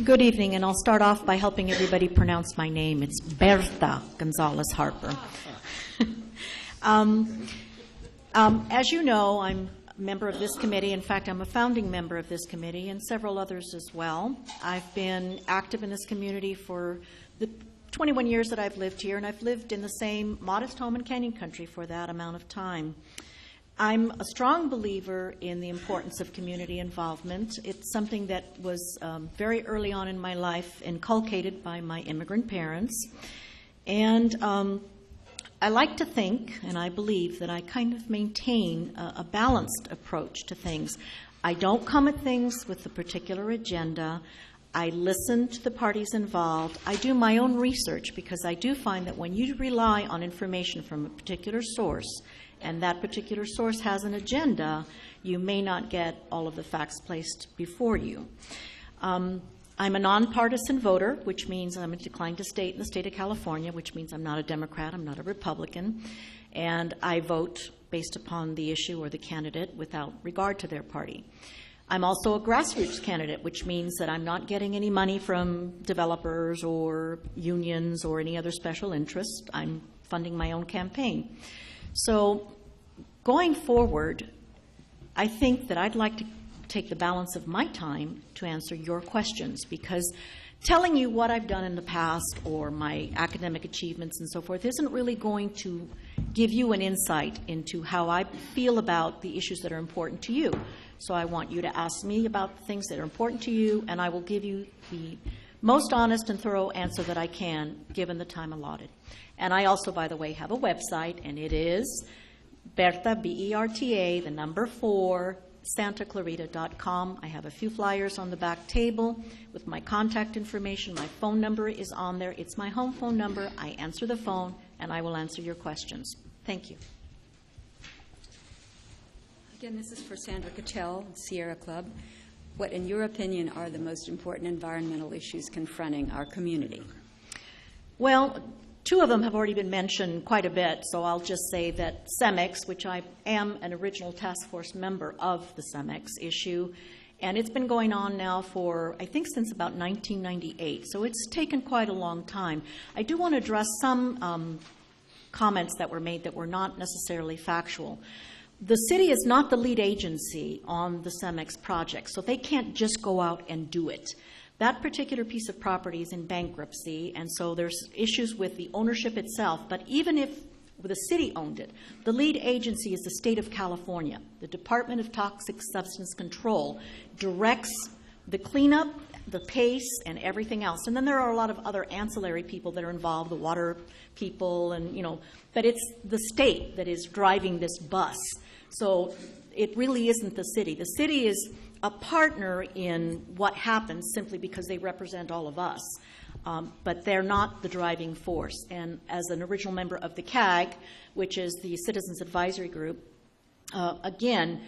Good evening, and I'll start off by helping everybody pronounce my name. It's Berta Gonzalez-Harper. As you know, I'm a member of this committee. In fact, I'm a founding member of this committee and several others as well. I've been active in this community for the 21 years that I've lived here, and I've lived in the same modest home in Canyon Country for that amount of time. I'm a strong believer in the importance of community involvement. It's something that was very early on in my life inculcated by my immigrant parents. And I like to think, and I believe, that I kind of maintain a balanced approach to things. I don't come at things with a particular agenda. I listen to the parties involved. I do my own research, because I do find that when you rely on information from a particular source, and that particular source has an agenda, you may not get all of the facts placed before you. I'm a nonpartisan voter, which means I'm inclined to state in the state of California, which means I'm not a Democrat, I'm not a Republican, and I vote based upon the issue or the candidate without regard to their party. I'm also a grassroots candidate, which means that I'm not getting any money from developers or unions or any other special interest. I'm funding my own campaign. So going forward, I think that I'd like to take the balance of my time to answer your questions, because telling you what I've done in the past or my academic achievements and so forth isn't really going to give you an insight into how I feel about the issues that are important to you. So I want you to ask me about the things that are important to you, and I will give you the most honest and thorough answer that I can, given the time allotted. And I also, by the way, have a website, and it is Berta, B-E-R-T-A, the number 4, SantaClarita.com. I have a few flyers on the back table with my contact information. My phone number is on there. It's my home phone number. I answer the phone, and I will answer your questions. Thank you. Again, this is for Sandra Hotel, Sierra Club. What, in your opinion, are the most important environmental issues confronting our community? Well, two of them have already been mentioned quite a bit, so I'll just say that CEMEX, which I am an original task force member of the CEMEX issue, and it's been going on now for, I think, since about 1998, so it's taken quite a long time. I do want to address some comments that were made that were not necessarily factual. The city is not the lead agency on the CEMEX project, so they can't just go out and do it. That particular piece of property is in bankruptcy, and so there's issues with the ownership itself. But even if the city owned it, the lead agency is the state of California. The Department of Toxic Substance Control directs the cleanup, the pace, and everything else. And then there are a lot of other ancillary people that are involved, the water people, and but it's the state that is driving this bus. So it really isn't the city. The city is a partner in what happens simply because they represent all of us, but they're not the driving force. And as an original member of the CAG, which is the Citizens Advisory Group, again,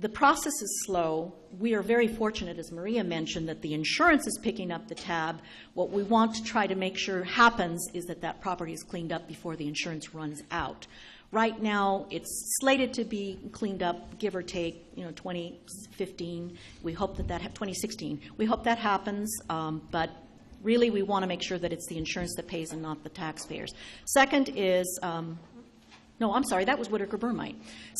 the process is slow. We are very fortunate, as Maria mentioned, that the insurance is picking up the tab. What we want to try to make sure happens is that that property is cleaned up before the insurance runs out. Right now, it's slated to be cleaned up, give or take, 2015. We hope that 2016. We hope that happens, but really we want to make sure that it's the insurance that pays and not the taxpayers. Second is, no, I'm sorry, that was Whitaker-Burmite.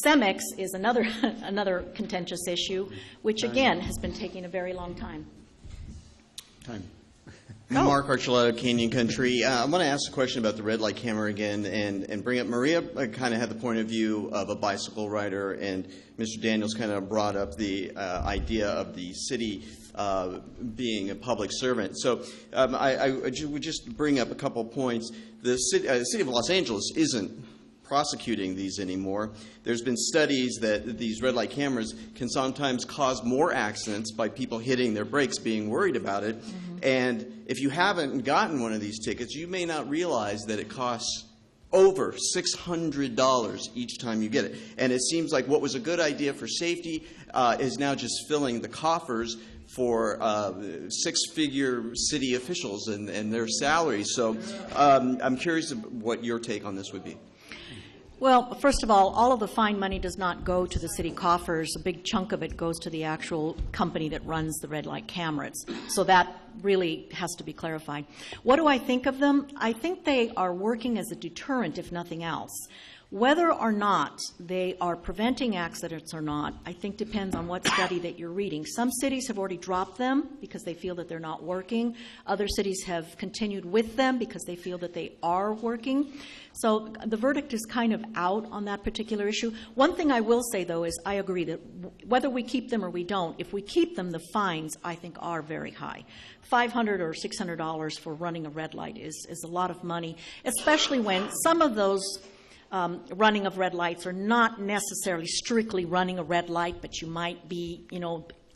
CEMEX is another contentious issue, which again has been taking a very long time. Mark Archuleta, Canyon Country. I want to ask a question about the red light camera again and bring up, Maria kind of had the point of view of a bicycle rider, and Mr. Daniels kind of brought up the idea of the city being a public servant. So I would just bring up a couple points. The city of Los Angeles isn't prosecuting these anymore. There's been studies that these red light cameras can sometimes cause more accidents by people hitting their brakes, being worried about it. Mm-hmm. And if you haven't gotten one of these tickets, you may not realize that it costs over $600 each time you get it. And it seems like what was a good idea for safety is now just filling the coffers for six-figure city officials and their salaries. So I'm curious what your take on this would be. Well, first of all of the fine money does not go to the city coffers. A big chunk of it goes to the actual company that runs the red light cameras. So that really has to be clarified. What do I think of them? I think they are working as a deterrent, if nothing else. Whether or not they are preventing accidents or not, I think depends on what study that you're reading. Some cities have already dropped them because they feel that they're not working. Other cities have continued with them because they feel that they are working. So the verdict is kind of out on that particular issue. One thing I will say, though, is I agree that whether we keep them or we don't, if we keep them, the fines, I think, are very high. $500 or $600 for running a red light is a lot of money, especially when some of those running of red lights are not necessarily strictly running a red light, but you might be,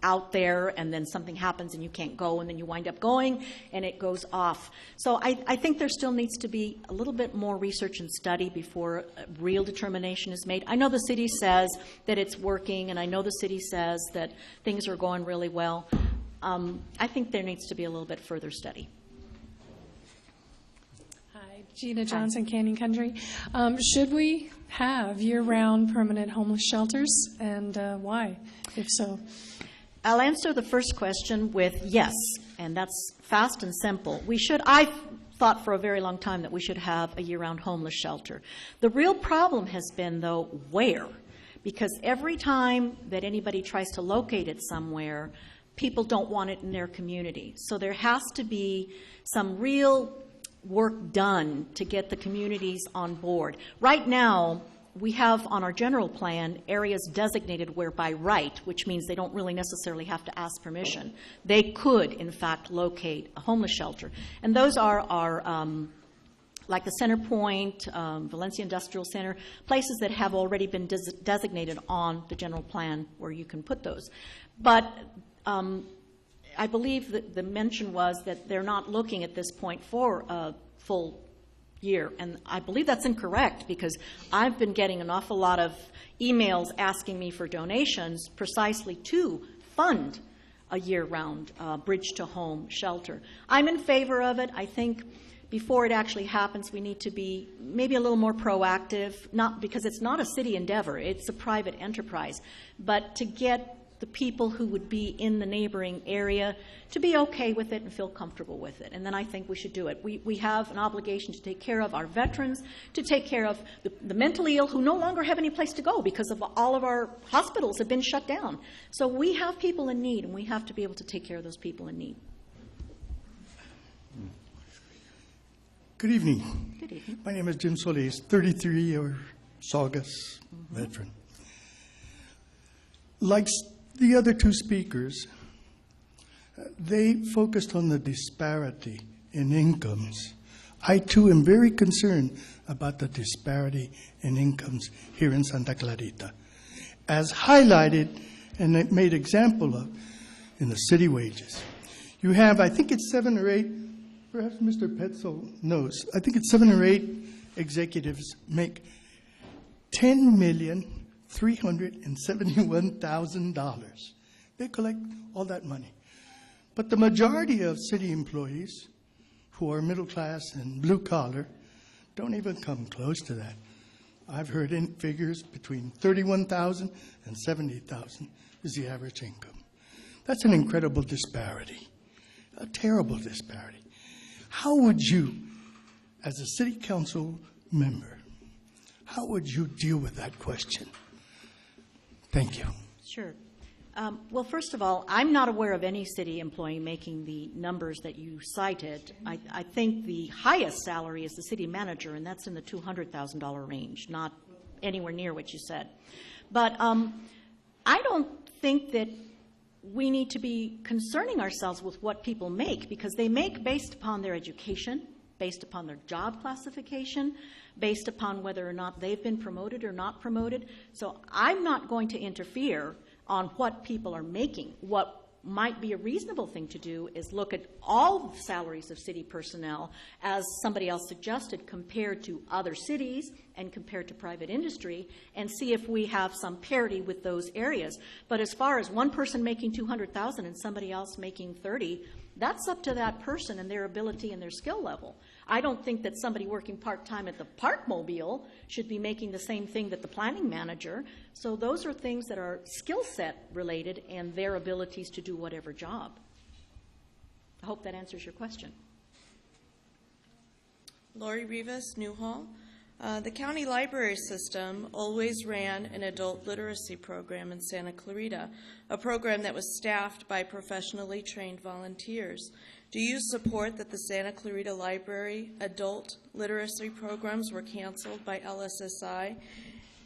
out there and then something happens and you can't go and then you wind up going and it goes off. So I think there still needs to be a little bit more research and study before a real determination is made. I know the city says that it's working, and I know the city says that things are going really well. I think there needs to be a little bit further study. Jeana Johnson, Canyon Country. Should we have year-round permanent homeless shelters, and why, if so? I'll answer the first question with yes, and that's fast and simple. I've thought for a very long time that we should have a year-round homeless shelter. The real problem has been, though, where? Because every time that anybody tries to locate it somewhere, people don't want it in their community. So there has to be some real work done to get the communities on board. Right now, we have on our general plan areas designated where by right, which means they don't really necessarily have to ask permission. They could, in fact, locate a homeless shelter. And those are like the Center Point, Valencia Industrial Center, places that have already been designated on the general plan where you can put those. But I believe that the mention was that they're not looking at this point for a full year. And I believe that's incorrect, because I've been getting an awful lot of emails asking me for donations precisely to fund a year-round bridge-to-home shelter. I'm in favor of it. I think before it actually happens, we need to be maybe a little more proactive, not because it's not a city endeavor, it's a private enterprise, but to get the people who would be in the neighboring area to be okay with it and feel comfortable with it. And then I think we should do it. We have an obligation to take care of our veterans, to take care of the mentally ill who no longer have any place to go because of all of our hospitals have been shut down. So we have people in need, and we have to be able to take care of those people in need. Good evening. Good evening. My name is Jim Solis, 33-year Saugus veteran. Like the other two speakers, they focused on the disparity in incomes. I, too, am very concerned about the disparity in incomes here in Santa Clarita, as highlighted and made example of in the city wages. You have, I think it's 7 or 8, perhaps Mr. Petzel knows, I think it's 7 or 8 executives make $10,371,000. They collect all that money. But the majority of city employees who are middle class and blue collar don't even come close to that. I've heard figures between $31,000 and $70,000 is the average income. That's an incredible disparity, a terrible disparity. How would you, as a city council member, how would you deal with that question? Thank you. Sure. Well, first of all, I'm not aware of any city employee making the numbers that you cited. I think the highest salary is the city manager, and that's in the $200,000 range, not anywhere near what you said. But I don't think that we need to be concerning ourselves with what people make, because they make based upon their education, based upon their job classification, based upon whether or not they've been promoted or not promoted. So I'm not going to interfere on what people are making. What might be a reasonable thing to do is look at all the salaries of city personnel, as somebody else suggested, compared to other cities and compared to private industry, and see if we have some parity with those areas. But as far as one person making $200,000 and somebody else making $30,000, That's up to that person and their ability and their skill level. I don't think that somebody working part-time at the Parkmobile should be making the same thing that the planning manager. So those are things that are skill set related and their abilities to do whatever job. I hope that answers your question. Laurie Rivas, Newhall. The county library system always ran an adult literacy program in Santa Clarita, a program that was staffed by professionally trained volunteers. Do you support that the Santa Clarita Library adult literacy programs were canceled by LSSI?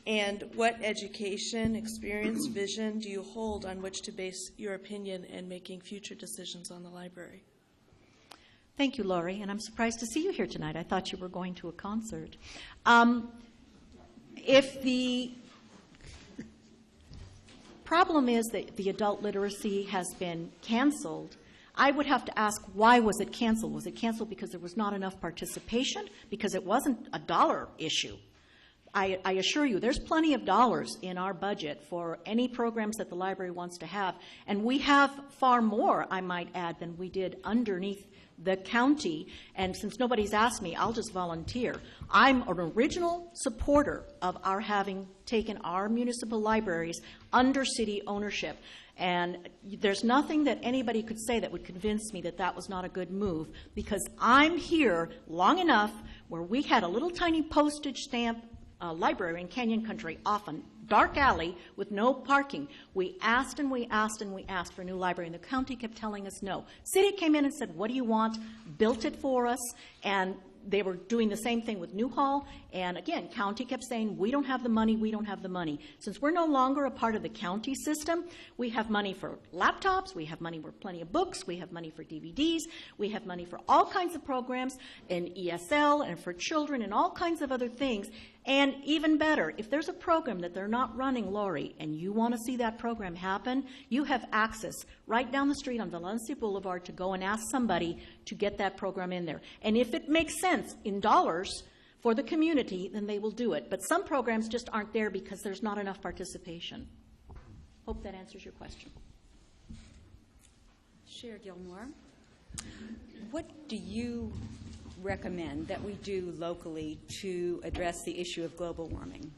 And what education, experience, vision do you hold on which to base your opinion in making future decisions on the library? Thank you, Laurie, and I'm surprised to see you here tonight. I thought you were going to a concert. If the problem is that the adult literacy has been canceled, I would have to ask, why was it canceled? Was it canceled because there was not enough participation? Because it wasn't a dollar issue. I assure you, there's plenty of dollars in our budget for any programs that the library wants to have, and we have far more, I might add, than we did underneath the county. And since nobody's asked me, I'll just volunteer. I'm an original supporter of our having taken our municipal libraries under city ownership. And there's nothing that anybody could say that would convince me that that was not a good move, because I'm here long enough where we had a little tiny postage stamp library in Canyon Country off a dark alley with no parking. We asked and we asked and we asked for a new library, and the county kept telling us no. City came in and said, what do you want? Built it for us, and they were doing the same thing with Newhall. And again, county kept saying, we don't have the money, we don't have the money. Since we're no longer a part of the county system, we have money for laptops, we have money for plenty of books, we have money for DVDs, we have money for all kinds of programs in ESL and for children and all kinds of other things. And even better, if there's a program that they're not running, Laurie, and you want to see that program happen, you have access right down the street on Valencia Boulevard to go and ask somebody to get that program in there. And if it makes sense in dollars for the community, then they will do it. But some programs just aren't there because there's not enough participation. Hope that answers your question. Chair Gilmore, what do you recommend that we do locally to address the issue of global warming?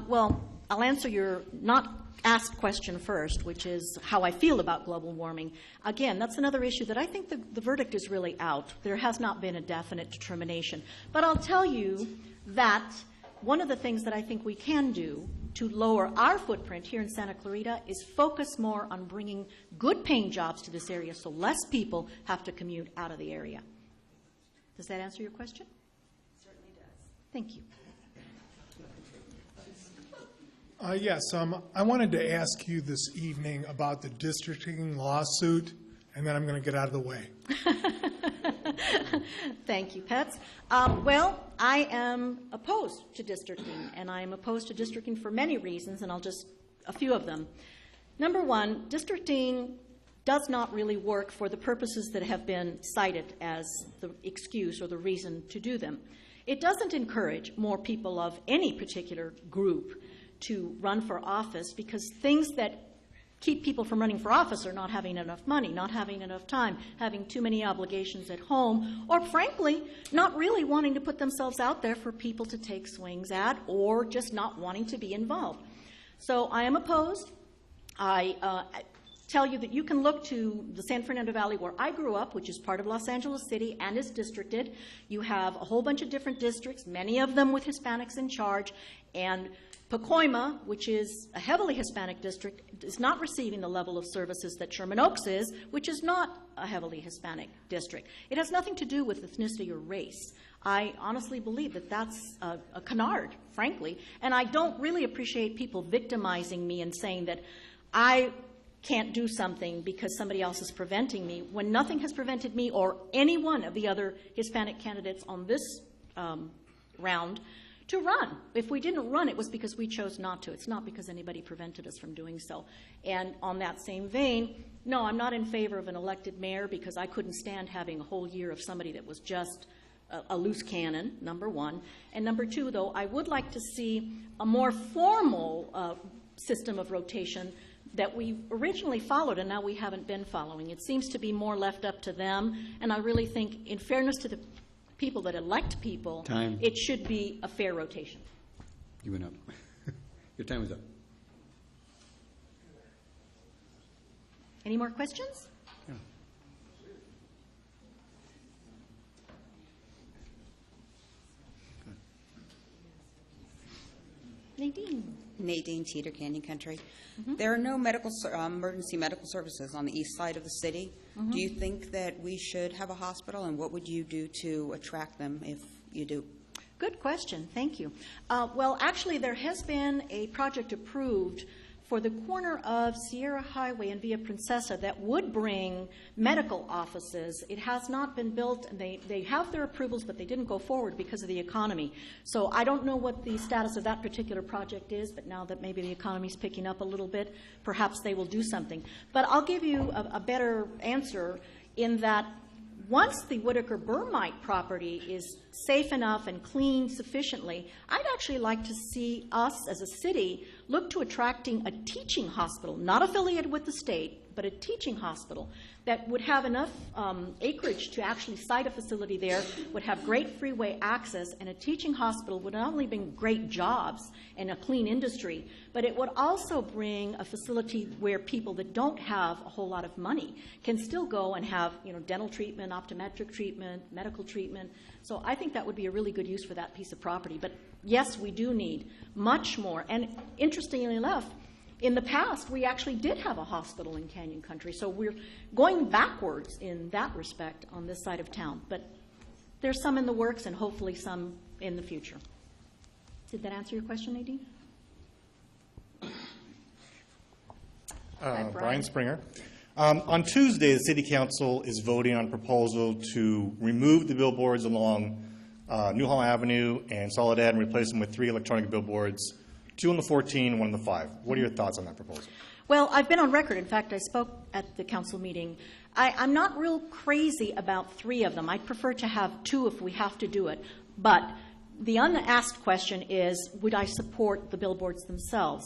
Well, I'll answer your not asked question first, which is how I feel about global warming. Again, that's another issue that I think the verdict is really out. There has not been a definite determination. But I'll tell you that one of the things that I think we can do to lower our footprint here in Santa Clarita is focus more on bringing good-paying jobs to this area so less people have to commute out of the area. Does that answer your question? It certainly does. Thank you. Yes, I wanted to ask you this evening about the districting lawsuit, and then I'm going to get out of the way. Thank you, Pets. Well, I am opposed to districting, and I am opposed to districting for many reasons, and I'll just a few of them. Number one, districting does not really work for the purposes that have been cited as the excuse or the reason to do them. It doesn't encourage more people of any particular group to run for office, because things that keep people from running for office are not having enough money, not having enough time, having too many obligations at home, or frankly, not really wanting to put themselves out there for people to take swings at, or just not wanting to be involved. So I am opposed. I tell you that you can look to the San Fernando Valley where I grew up, which is part of Los Angeles City and is districted. You have a whole bunch of different districts, many of them with Hispanics in charge, and Pacoima, which is a heavily Hispanic district, is not receiving the level of services that Sherman Oaks is, which is not a heavily Hispanic district. It has nothing to do with ethnicity or race. I honestly believe that that's a canard, frankly, and I don't really appreciate people victimizing me and saying that I can't do something because somebody else is preventing me, when nothing has prevented me or any one of the other Hispanic candidates on this round to run. If we didn't run, it was because we chose not to. It's not because anybody prevented us from doing so. And on that same vein, no, I'm not in favor of an elected mayor, because I couldn't stand having a whole year of somebody that was just a loose cannon, number one. And number two, though, I would like to see a more formal system of rotation that we originally followed and now we haven't been following. It seems to be more left up to them, and I really think, in fairness to the people that elect people, Time. it should be a fair rotation. You went up. Your time is up. Any more questions? Yeah. Nadine. Nadine Teeter, Canyon Country. There are no emergency medical services on the east side of the city. Do you think that we should have a hospital, and what would you do to attract them if you do? Good question. Thank you. Well, actually, there has been a project approved for the corner of Sierra Highway and Via Princesa that would bring medical offices. It has not been built, and they have their approvals, but they didn't go forward because of the economy. So I don't know what the status of that particular project is, but now that maybe the economy's picking up a little bit, perhaps they will do something. But I'll give you a better answer in that once the Whitaker-Burmite property is safe enough and clean sufficiently, I'd actually like to see us as a city look to attracting a teaching hospital, not affiliated with the state, but a teaching hospital that would have enough acreage to actually site a facility there, would have great freeway access, and a teaching hospital would not only bring great jobs and a clean industry, but it would also bring a facility where people that don't have a whole lot of money can still go and have, dental treatment, optometric treatment, medical treatment. So I think that would be a really good use for that piece of property. But yes, we do need much more. And interestingly enough, in the past, we actually did have a hospital in Canyon Country, so we're going backwards in that respect on this side of town. But there's some in the works and hopefully some in the future. Did that answer your question, Nadine? Hi, Brian Springer. On Tuesday, the City Council is voting on a proposal to remove the billboards along Newhall Avenue and Soledad and replace them with 3 electronic billboards, 2 on the 14, 1 on the 5. What are your thoughts on that proposal? Well, I've been on record. In fact, I spoke at the council meeting. I'm not real crazy about 3 of them. I'd prefer to have 2 if we have to do it. But the unasked question is, would I support the billboards themselves?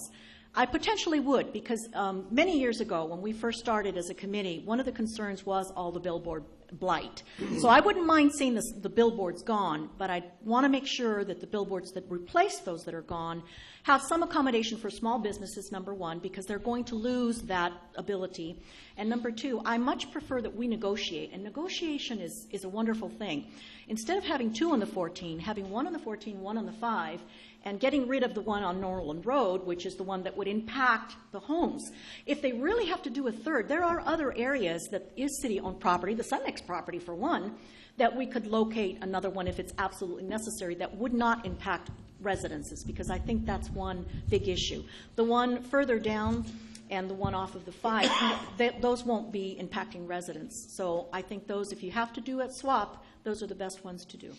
I potentially would, because many years ago, when we first started as a committee, one of the concerns was all the billboard blight. So I wouldn't mind seeing the billboards gone, but I want to make sure that the billboards that replace those that are gone have some accommodation for small businesses, number one, because they're going to lose that ability. And number 2, I much prefer that we negotiate, and negotiation is a wonderful thing. Instead of having 2 on the 14, having 1 on the 14, 1 on the 5, and getting rid of the one on Norland Road, which is the one that would impact the homes. If they really have to do a third, there are other areas that is city-owned property, the Sunnex property for one, that we could locate another one if it's absolutely necessary that would not impact residences, because I think that's one big issue. The one further down and the one off of the 5, those won't be impacting residents. So I think those, if you have to do a swap, those are the best ones to do.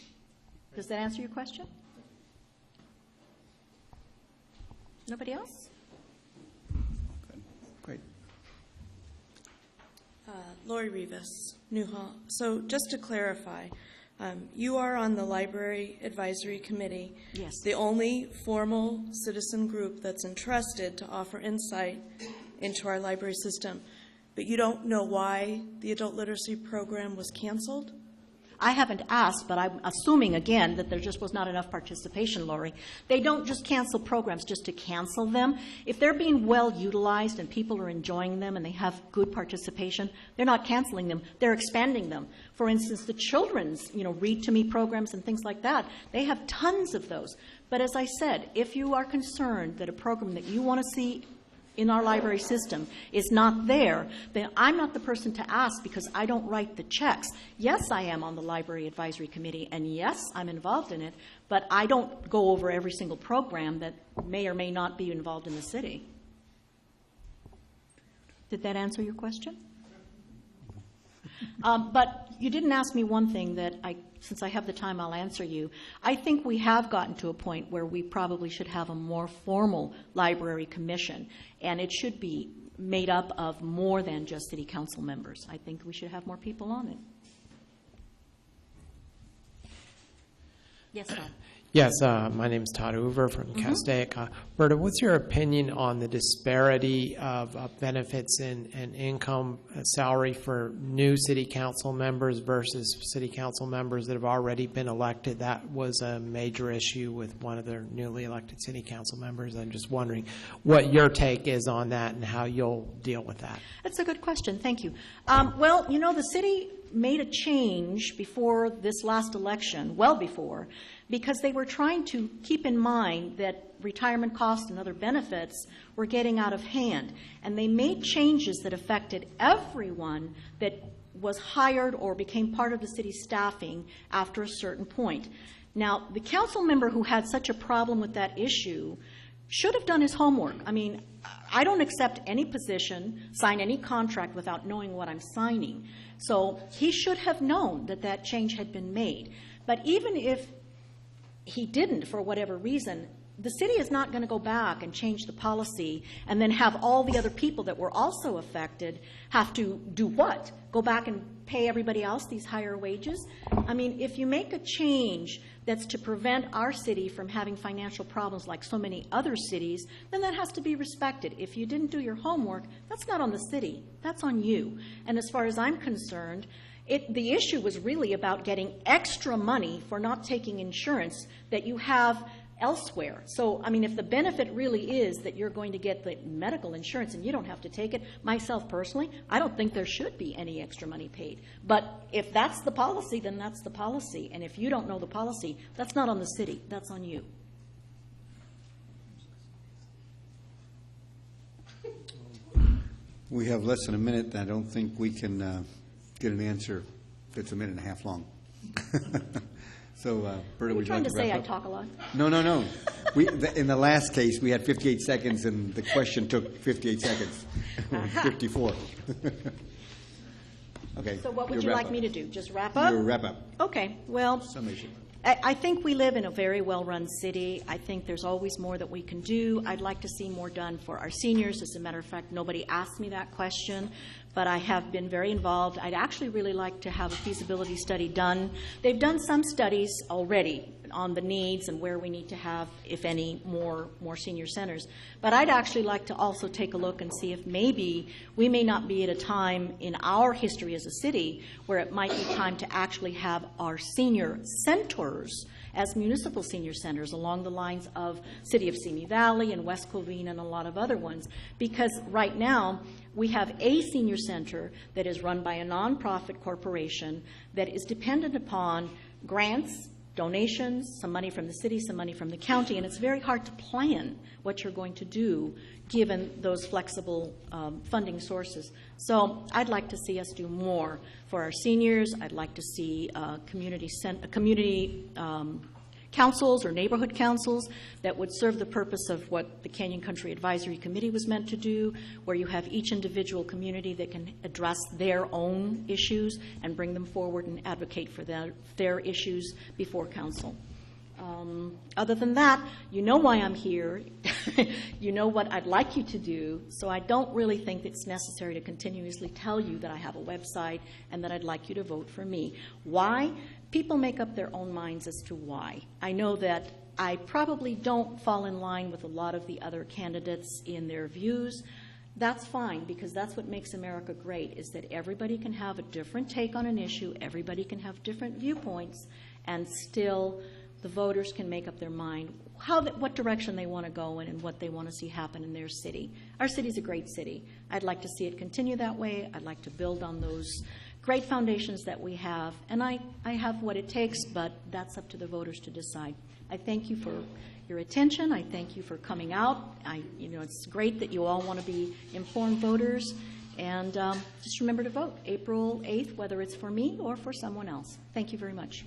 Does that answer your question? Nobody else? Good. Great. Laurie Rivas, Newhall. So just to clarify, you are on the Library Advisory Committee. Yes. The only formal citizen group that's entrusted to offer insight into our library system. But you don't know why the adult literacy program was canceled? I haven't asked, but I'm assuming, again, that there just was not enough participation, Laurie. They don't just cancel programs just to cancel them. If they're being well utilized and people are enjoying them and they have good participation, they're not canceling them. They're expanding them. For instance, the children's, Read to Me programs and things like that, they have tons of those. But as I said, if you are concerned that a program that you want to see in our library system is not there, then I'm not the person to ask because I don't write the checks. Yes, I am on the Library Advisory Committee, and yes, I'm involved in it, but I don't go over every single program that may or may not be involved in the city. Did that answer your question? But you didn't ask me one thing that since I have the time, I'll answer you. I think we have gotten to a point where we probably should have a more formal library commission, and it should be made up of more than just city council members. I think we should have more people on it. Yes, Bob. Yes, my name's Todd Hoover from Castaic. Berta, what's your opinion on the disparity of benefits and income salary for new city council members versus city council members that have already been elected? That was a major issue with one of their newly elected city council members. I'm just wondering what your take is on that and how you'll deal with that. That's a good question. Thank you. Well, you know, the city made a change before this last election, well before, because they were trying to keep in mind that retirement costs and other benefits were getting out of hand. And they made changes that affected everyone that was hired or became part of the city's staffing after a certain point. Now, the council member who had such a problem with that issue should have done his homework. I mean, I don't accept any position, sign any contract without knowing what I'm signing. So he should have known that that change had been made. But even if he didn't, for whatever reason, the city is not going to go back and change the policy and then have all the other people that were also affected have to do what? Go back and pay everybody else these higher wages? I mean, if you make a change that's to prevent our city from having financial problems like so many other cities, then that has to be respected. If you didn't do your homework, that's not on the city. That's on you. And as far as I'm concerned, the issue was really about getting extra money for not taking insurance that you have elsewhere. So, I mean, if the benefit really is that you're going to get the medical insurance and you don't have to take it, myself personally, I don't think there should be any extra money paid. But if that's the policy, then that's the policy. And if you don't know the policy, that's not on the city. That's on you. We have less than a minute. I don't think we can get an answer that's a minute and a half long. So, Berta, would you like to wrap up? Are you trying to say I talk a lot? No. In the last case, we had 58 seconds, and the question took 58 seconds, 54. Okay. So what would you like me to do? Just wrap up? Your wrap up. Okay. Well, Summation. I think we live in a very well-run city. I think there's always more that we can do. I'd like to see more done for our seniors. As a matter of fact, nobody asked me that question, but I have been very involved. I'd actually really like to have a feasibility study done. They've done some studies already on the needs and where we need to have, if any, more senior centers. But I'd actually like to also take a look and see if maybe we may not be at a time in our history as a city where it might be time to actually have our senior centers as municipal senior centers along the lines of City of Simi Valley and West Covina and a lot of other ones. Because right now, we have a senior center that is run by a nonprofit corporation that is dependent upon grants, donations, some money from the city, some money from the county, and it's very hard to plan what you're going to do given those flexible funding sources. So I'd like to see us do more for our seniors. I'd like to see community councils or neighborhood councils that would serve the purpose of what the Canyon Country Advisory Committee was meant to do, where you have each individual community that can address their own issues and bring them forward and advocate for their issues before council. Other than that, you know why I'm here. You know what I'd like you to do, so I don't really think it's necessary to continuously tell you that I have a website and that I'd like you to vote for me. Why? People make up their own minds as to why. I know that I probably don't fall in line with a lot of the other candidates in their views. That's fine, because that's what makes America great, is that everybody can have a different take on an issue, everybody can have different viewpoints, and still the voters can make up their mind what direction they want to go in and what they want to see happen in their city. Our city's a great city. I'd like to see it continue that way. I'd like to build on those great foundations that we have, and I have what it takes, but that's up to the voters to decide. I thank you for your attention. I thank you for coming out. It's great that you all want to be informed voters, and just remember to vote April 8th, whether it's for me or for someone else. Thank you very much.